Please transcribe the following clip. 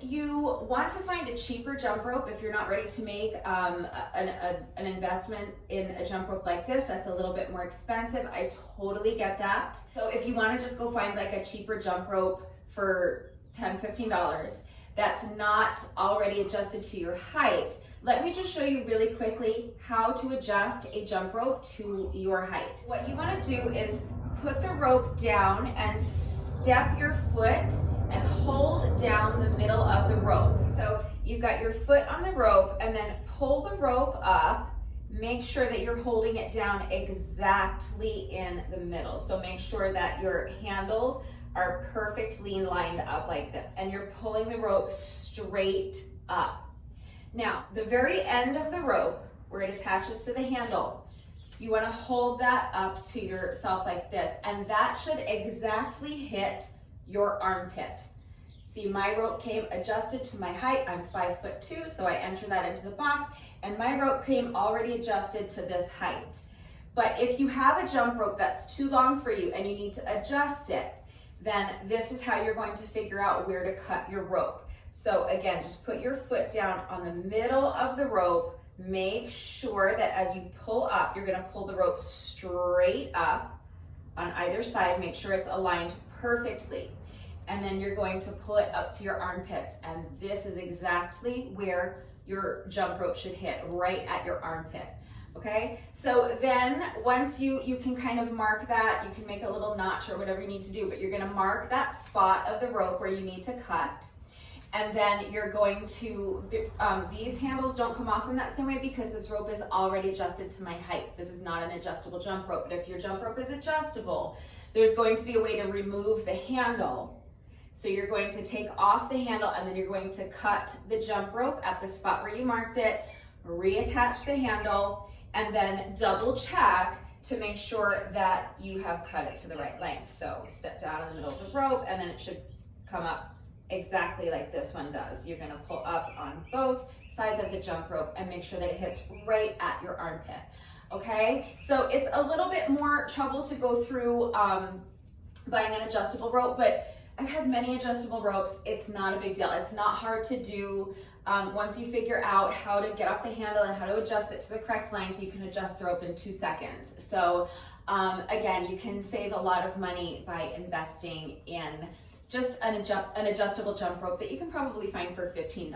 you want to find a cheaper jump rope, if you're not ready to make an investment in a jump rope like this, that's a little bit more expensive. I totally get that. So if you want to just go find like a cheaper jump rope for $10, $15 that's not already adjusted to your height, let me just show you really quickly how to adjust a jump rope to your height. What you want to do is put the rope down and step your foot and hold down the middle of the rope. So you've got your foot on the rope, and then pull the rope up. Make sure that you're holding it down exactly in the middle. So make sure that your handles are perfectly lined up like this, and you're pulling the rope straight up. Now, the very end of the rope, where it attaches to the handle, you want to hold that up to yourself like this, and that should exactly hit your armpit. See, my rope came adjusted to my height. I'm 5'2", so I enter that into the box, and my rope came already adjusted to this height. But if you have a jump rope that's too long for you and you need to adjust it, then this is how you're going to figure out where to cut your rope. So again, just put your foot down on the middle of the rope. Make sure that as you pull up, you're going to pull the rope straight up on either side. Make sure it's aligned perfectly. And then you're going to pull it up to your armpits. And this is exactly where your jump rope should hit, right at your armpit. Okay, so then once you can kind of mark that, you can make a little notch or whatever you need to do, but you're going to mark that spot of the rope where you need to cut. And then you're going to, these handles don't come off in that same way because this rope is already adjusted to my height. This is not an adjustable jump rope, but if your jump rope is adjustable, there's going to be a way to remove the handle. So you're going to take off the handle, and then you're going to cut the jump rope at the spot where you marked it, reattach the handle, and then double check to make sure that you have cut it to the right length. So step down in the middle of the rope, and then it should come up exactly like this one does. You're gonna pull up on both sides of the jump rope and make sure that it hits right at your armpit, okay? So it's a little bit more trouble to go through buying an adjustable rope, but I've had many adjustable ropes. It's not a big deal. It's not hard to do. Once you figure out how to get off the handle and how to adjust it to the correct length, you can adjust the rope in 2 seconds. So again, you can save a lot of money by investing in just an adjustable jump rope that you can probably find for $15.